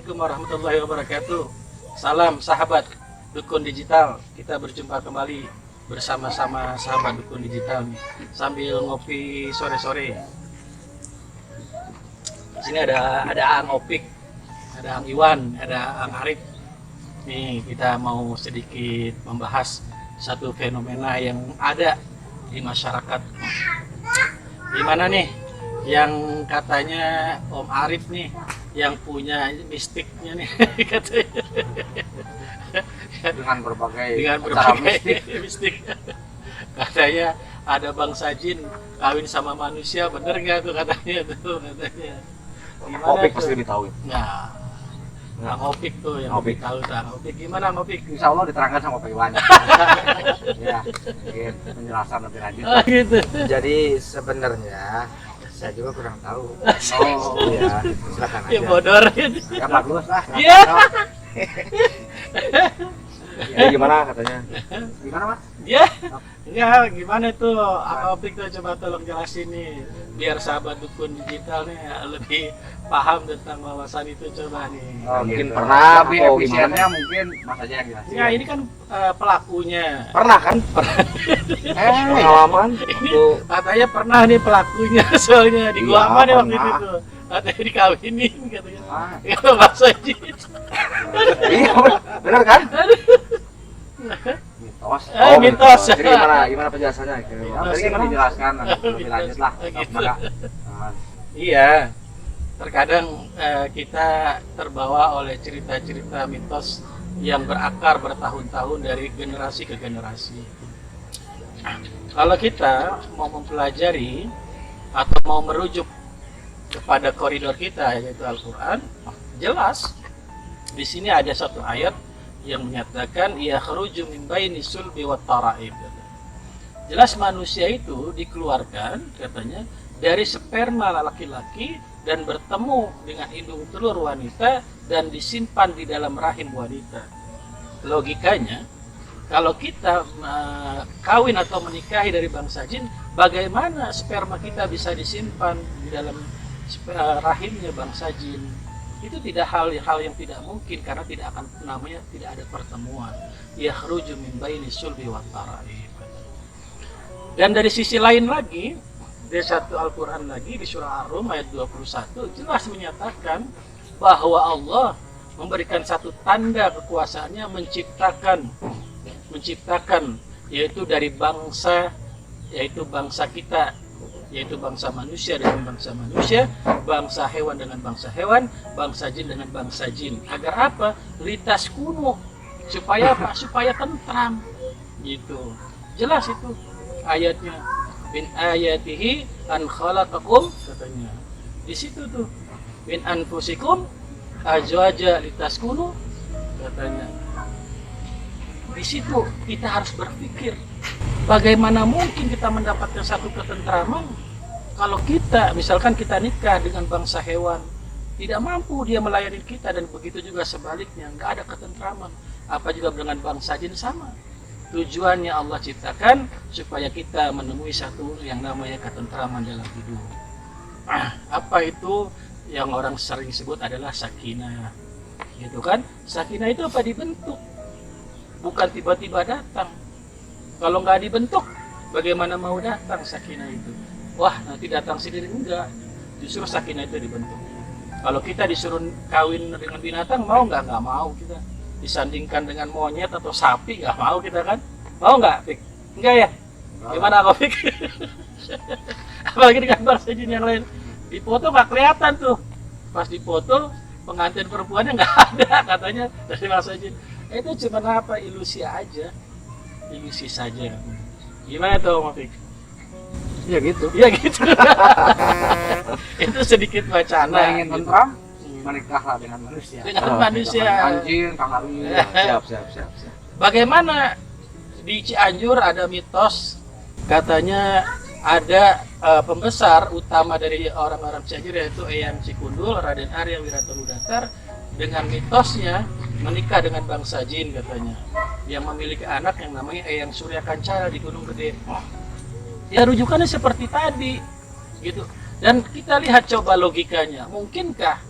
Assalamualaikum warahmatullahi wabarakatuh. Salam sahabat Dukun Digital. Kita berjumpa kembali bersama-sama sahabat Dukun Digital nih, sambil ngopi sore-sore. Di sini ada Ang Opik, ada Ang Iwan, ada Ang Arif. Nih kita mau sedikit membahas satu fenomena yang ada di masyarakat. Gimana nih yang katanya Om Arif nih yang punya mistiknya nih katanya dengan berbagai mistik. Katanya ada bangsa jin kawin sama manusia, bener nggak tuh katanya gimana Opik tuh? pasti lebih tahu. Nah, Ang Opik tuh yang lebih tahu tuh. Ang Opik gimana Ang Opik? Insya Allah diterangkan sama Pak Iwan. Ya, mungkin penjelasan lebih lanjut. Gitu. Jadi sebenarnya saya juga kurang tahu. Oh Ya, silakan Ya aja. bodor gitu. ya bagus lah. Iya. Jadi gimana katanya? Gimana Mas? Ya, gimana tuh? Ang Opik tuh coba tolong jelasin nih, biar sahabat Dukun Digital nih lebih paham tentang wawasan itu, coba nih. Oh, mungkin gitu. pernah Tapi atau efisiennya gimana? mungkin Mas aja yang jelasin. Ya, ini kan pelakunya. Pernah kan? Pengalaman waktu Katanya pernah nih pelakunya, soalnya di gua Iya, mana waktu itu pernah. tuh. Katanya dikawinin katanya. Ah, Kalau bahasa jin. iya, benar kan? Mitos. Mitos. Jadi gimana penjelasannya? Ya, tadi kan dijelaskan lebih lanjut lah. Gitu. Nah, Iya, terkadang kita terbawa oleh cerita-cerita mitos yang berakar bertahun-tahun dari generasi ke generasi. Kalau kita mau mempelajari atau mau merujuk kepada koridor kita, yaitu Al-Quran, jelas di sini ada satu ayat yang menyatakan ya kharuju min baini sulbi wat tara'ib. Jelas manusia itu dikeluarkan katanya dari sperma laki-laki dan bertemu dengan indung telur wanita dan disimpan di dalam rahim wanita. Logikanya, kalau kita kawin atau menikahi dari bangsa jin, bagaimana sperma kita bisa disimpan di dalam rahimnya bangsa jin? Itu tidak hal yang tidak mungkin, karena tidak akan namanya tidak ada pertemuan. Yakhruju min baini sulbi wat tara'ib. Dan dari sisi lain lagi, di satu Al-Quran lagi di surah Ar-Rum ayat 21 jelas menyatakan bahwa Allah memberikan satu tanda kekuasaannya menciptakan yaitu dari bangsa, yaitu bangsa kita, yaitu bangsa manusia dengan bangsa manusia, bangsa hewan dengan bangsa hewan, bangsa jin dengan bangsa jin. Agar apa? Litas kuno, supaya apa? Supaya tentram gitu. Jelas itu ayatnya. Min ayatihi an khalaqakum katanya. Di situ tuh. Min anfusikum azwaja litaskunu katanya. Di situ kita harus berpikir, bagaimana mungkin kita mendapatkan satu ketentraman kalau kita, misalkan kita nikah dengan bangsa hewan, tidak mampu dia melayani kita, dan begitu juga sebaliknya, nggak ada ketentraman. Apa juga dengan bangsa jin sama. Tujuannya Allah ciptakan supaya kita menemui satu yang namanya ketentraman dalam hidup. Apa itu yang orang sering sebut adalah sakinah, gitu kan? Sakinah itu apa? Dibentuk, bukan tiba-tiba datang. Kalau nggak dibentuk, bagaimana mau datang sakinah itu? Wah, nanti datang sendiri, enggak. Justru sakinah itu dibentuk. Kalau kita disuruh kawin dengan binatang, mau nggak? Nggak mau kita. Disandingkan dengan monyet atau sapi, nggak mau kita kan? Mau nggak, Fik? Enggak ya? Gimana kok, Fik? Apalagi dengan bangsa jin yang lain. Di foto nggak kelihatan tuh. Pas di foto, pengantin perempuannya nggak ada katanya dari bangsa jin. Itu cuma apa? Ilusi aja. Ilusi saja. Gimana tuh, Fik? ya gitu. Ya gitu. Itu sedikit wacana. Ingin gitu. tentram, menikahlah dengan manusia. Dengan manusia. Anjing, kangaroo. siap. Bagaimana di Cianjur ada mitos, katanya ada pembesar utama dari orang-orang Cianjur yaitu Eyang Cikundul, Raden Arya Wiratonudatar, dengan mitosnya menikah dengan bangsa jin katanya, yang memiliki anak yang namanya Eyang Surya Kancara di Gunung Gede. Ya rujukannya seperti tadi gitu. Dan kita lihat coba logikanya, mungkinkah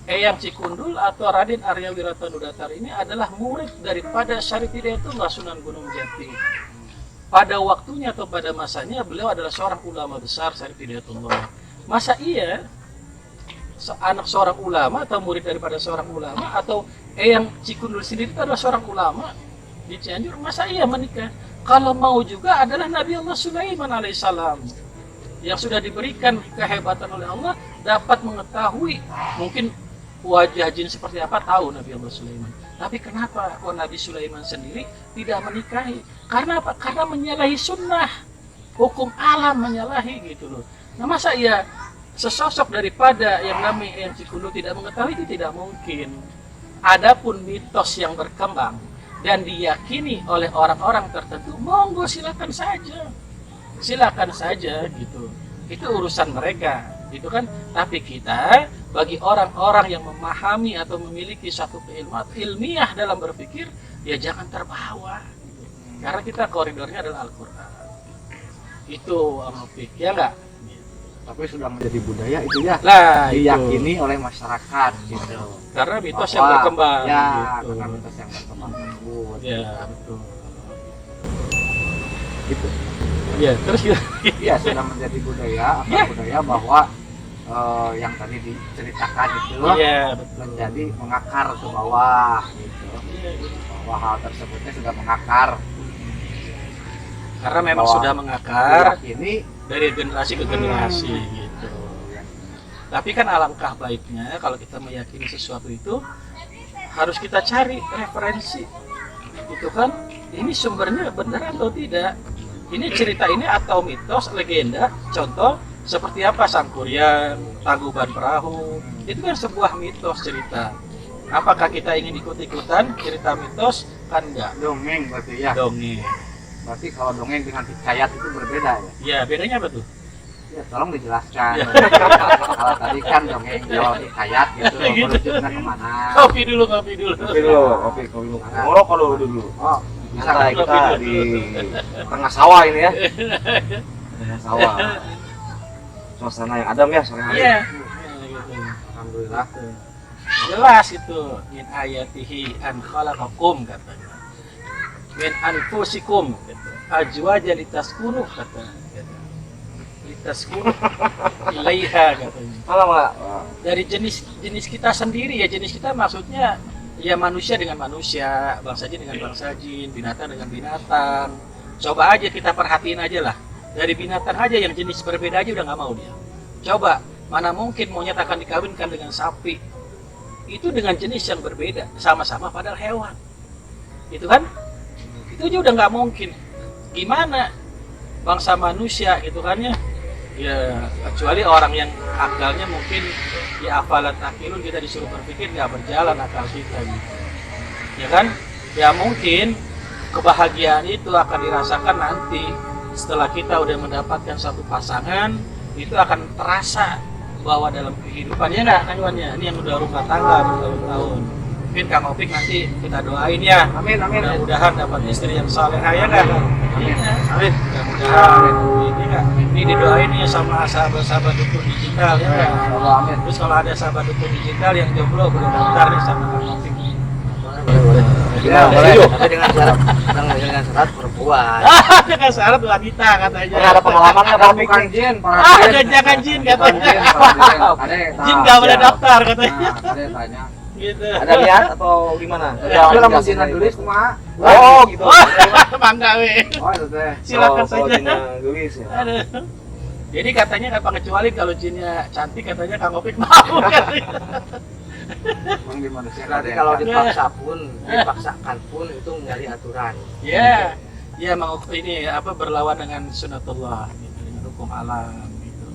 Eyang Cikundul atau Raden Arya Wiratanudatar ini adalah murid daripada Syarif Hidayatullah Sunan Gunung Jati. Pada waktunya atau pada masanya beliau adalah seorang ulama besar, Syarif Hidayatullah. Masa iya anak seorang ulama atau murid daripada seorang ulama atau Eyang Cikundul sendiri itu adalah seorang ulama di Cianjur, masa iya menikah? Kalau mau juga adalah Nabi Allah Sulaiman alaihissalam yang sudah diberikan kehebatan oleh Allah, dapat mengetahui mungkin wajah jin seperti apa, tahu Nabi Allah Sulaiman. Tapi kenapa kok Nabi Sulaiman sendiri tidak menikahi? Karena apa? Karena menyalahi sunnah, hukum alam menyalahi gitu loh. Nah masa iya sesosok daripada yang namanya Eyang Cikundul tidak mengetahui, itu tidak mungkin. Adapun mitos yang berkembang dan diyakini oleh orang-orang tertentu, monggo silakan saja gitu. Itu urusan mereka, gitu kan. Tapi kita bagi orang-orang yang memahami atau memiliki satu keilmuan ilmiah dalam berpikir, ya jangan terbawa gitu. Karena kita koridornya adalah Al-Qur'an. Itu ya enggak? Tapi sudah menjadi budaya itu ya, Lah, diyakini oleh masyarakat gitu. Karena mitos yang berkembang ya, gitu. karena mitos yang berkembang tersebut. Ya, betul. Gitu. Ya, terus Ya sudah menjadi budaya, budaya bahwa yang tadi diceritakan itu iya, betul. menjadi mengakar ke bawah gitu. Bahwa hal tersebutnya sudah mengakar. Karena memang Bahwa sudah mengakar ini dari generasi ke generasi gitu. Tapi kan alangkah baiknya kalau kita meyakini sesuatu itu harus kita cari referensi. Itu kan ini sumbernya benar atau tidak? Ini cerita ini atau mitos, legenda, contoh seperti apa Sangkuriang, Tangkuban Perahu, itu kan sebuah mitos cerita. Apakah kita ingin ikut-ikutan cerita mitos? Kan enggak. dongeng berarti ya. Dongeng. Berarti kalau dongeng dengan hikayat itu berbeda ya. Ya, bedanya apa tuh? Ya tolong dijelaskan. Kalau tadi kan dongeng kalau hikayat gitu, merujuknya kemana? Kopi dulu. Kopi dulu. Ngerokok dulu. Oh, Santai kita di tengah sawah ini ya. Tengah sawah. Suasana yang adem ya sore hari. Iya. Alhamdulillah. Jelas itu min ayatihi an khalaqakum katanya. Min anfusikum gitu. Azwaja litaskunu katanya. Litaskunu ilaiha katanya. Malah Pak. Dari jenis kita sendiri ya, jenis kita maksudnya ya manusia dengan manusia, bangsa jin dengan bangsa jin, binatang dengan binatang. Coba aja kita perhatiin aja lah. Dari binatang aja yang jenis berbeda aja udah nggak mau dia. Coba, mana mungkin monyet akan dikawinkan dengan sapi? Itu dengan jenis yang berbeda, sama-sama padahal hewan. Itu kan? Itu aja udah nggak mungkin. Gimana bangsa manusia gitu kan ya? Ya kecuali orang yang akalnya mungkin ya afalat akilun, kita disuruh berpikir nggak berjalan akal kita gitu. Ya kan? Ya mungkin kebahagiaan itu akan dirasakan nanti setelah kita udah mendapatkan satu pasangan, itu akan terasa bahwa dalam kehidupannya nggak Kanyuannya ini yang udah rumah tangga bertahun-tahun. Mungkin Kang Opik nanti kita doain ya. Amin. Mudah-mudahan dapat istri yang salehah ya nggak? Amin. Amin. Mudah-mudahan ini nggak? Ini didoain ya sama sahabat-sahabat dukun digital ya nggak? Allah amin. Terus kalau ada sahabat dukun digital yang jomblo boleh daftar nih sama Kang Opik. Boleh. Ya, boleh. Tapi dengan syarat perempuan. Dengan syarat wanita katanya. Pernah ada pengalaman nggak Pak? Bukan jin, Jangan jin katanya. Jin nggak boleh daftar katanya. Ada tanya. Gitu. Ada lihat atau gimana? Kalau mau jinan tulis kumaha? Oh, gitu. Bangga weh. Oh, itu teh. Silakan Kalau saja. Cina gelis ya. Aduh. Jadi katanya apa kecuali kalau jinnya cantik katanya Kang Opik mau katanya. Emang di manusia berarti kalau dipaksa pun, dipaksakan pun itu menjadi aturan. Ya, ya emang ini apa berlawan dengan sunatullah gitu, dengan hukum alam gitu.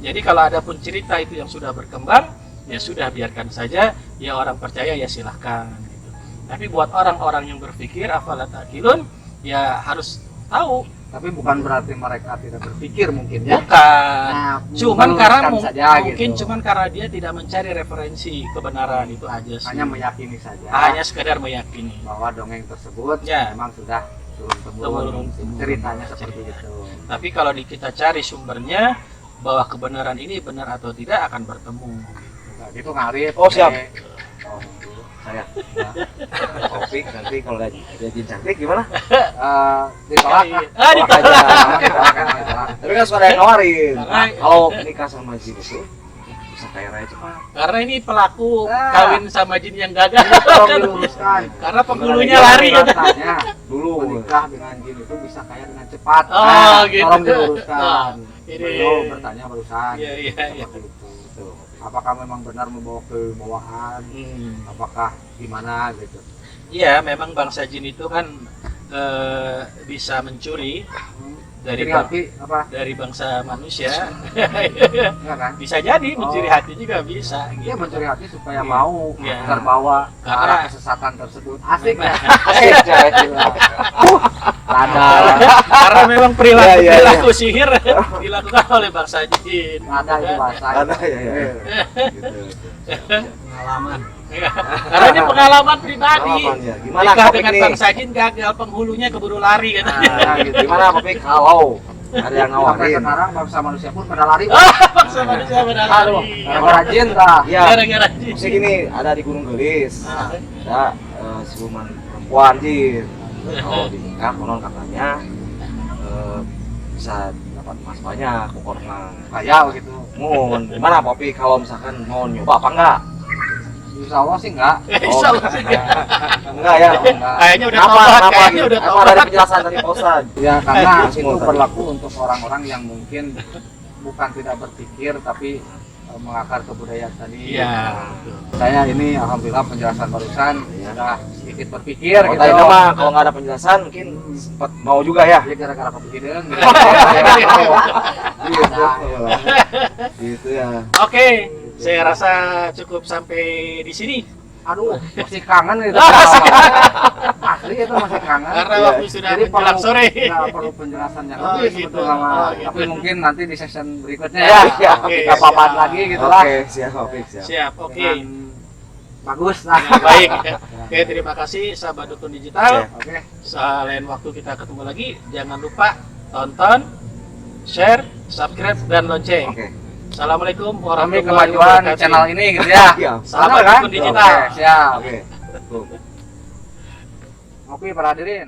Jadi kalau ada pun cerita itu yang sudah berkembang, ya sudah biarkan saja. Ya orang percaya ya silahkan gitu. Tapi buat orang-orang yang berpikir afalat akilun, ya harus tahu. Tapi bukan berarti mereka tidak berpikir mungkin ya. Bukan. Nah, Cuman karena meluruskan saja, mungkin gitu. cuman karena dia tidak mencari referensi kebenaran itu aja sih. Hanya meyakini saja. Hanya sekedar meyakini. Bahwa dongeng tersebut Ya. memang sudah turun-temurun Temurun. ceritanya seperti itu. Tapi kalau kita cari sumbernya bahwa kebenaran ini benar atau tidak akan bertemu. Nah, gitu ngarip. Oh, siap. Oh, gitu. Saya Topik nanti kalau ada jin cantik gimana? Ditolak lah. Ditolak. Ditolak. Tapi kan suka ada yang nawarin. Karena- Kalau nikah sama jin itu bisa kaya raya cepat. Karena ini pelaku Ah. kawin sama jin yang gagal. Tolong diluruskan. Karena penghulunya lari kan. Katanya Dulu menikah dengan jin itu bisa kaya dengan cepat. Oh, gitu. Tolong diluruskan. Nah, ini. Beliau bertanya barusan. Iya, iya, iya. Seperti itu. Apakah memang benar membawa kebawaan? Apakah gimana gitu? Iya, memang bangsa jin itu kan bisa mencuri dari Ciri hati apa? dari bangsa manusia. Enggak kan? Bisa jadi mencuri Oh. hati juga bisa. Dia Gitu. mencuri hati supaya Iya. mau Iya. terbawa ke Karena- arah kesesatan tersebut. Asik ya? asik cewek gila. Ada, Karena memang perilaku Iya, iya, perilaku sihir dilakukan oleh bangsa jin. ada itu bahasa. Ada ya ya. Iya. Gitu. Pengalaman. Ya. Karena ini pengalaman pribadi. Pengalaman, ya. Gimana Nikah Kopik dengan nih? bangsa jin gagal, penghulunya keburu lari kan. Nah, gitu. Gimana Kopik kalau ada yang Sampai nawarin? sekarang bangsa manusia pun pada lari. Bangsa manusia pada Aduh, lari. gara-gara jin dah. Ya, Gara-gara jin. maksudnya gini, ada di Gunung Gelis, Nah. ada siluman perempuan jin. Kalau dinikah, konon katanya bisa dapat emas banyak, pokoknya Kaya gitu. mohon. Gimana Popi kalau misalkan mau nyoba apa enggak? Insya Allah sih enggak. Insya Allah sih. Enggak ya? Enggak. Kayaknya udah Kenapa? tobat, Kenapa? kayaknya udah Apa tobat. dari penjelasan dari Pak Ustadz? Ya karena Terus itu mau tadi. berlaku untuk orang-orang yang mungkin bukan tidak berpikir tapi mengakar kebudayaan tadi. Iya. Saya ini alhamdulillah penjelasan barusan Iya. sudah sedikit berpikir Kalau gitu. tadi mah kalau nggak ada penjelasan mungkin sempat mau juga ya. Ya gara-gara kepikiran gitu. Gitu. Gitu ya. Oke, saya rasa cukup sampai di sini. Aduh, masih kangen itu. Asli itu masih kangen. Karena Iya. waktu sudah Jadi menjelang sore. Ya, perlu penjelasan yang Oh, lebih gitu. sebetulnya mah. Oh, gitu. Tapi mungkin nanti di session berikutnya Ya, ya. oke, Kita paparan siap. lagi gitu lah. Oke, siap, Oke, siap. Siap, oke. Dengan bagus lah. Dengan baik. Oke, terima kasih sahabat Dukun Digital. Oke. Selain waktu kita ketemu lagi, jangan lupa tonton, share, subscribe, dan lonceng. Oke. Assalamualaikum Demi warahmatullahi kemajuan wabarakatuh. channel ini gitu ya. Iya. Sahabat Benar kan? Dukun Digital. Oke, siap. Oke. Tuh. Ngopi para hadirin.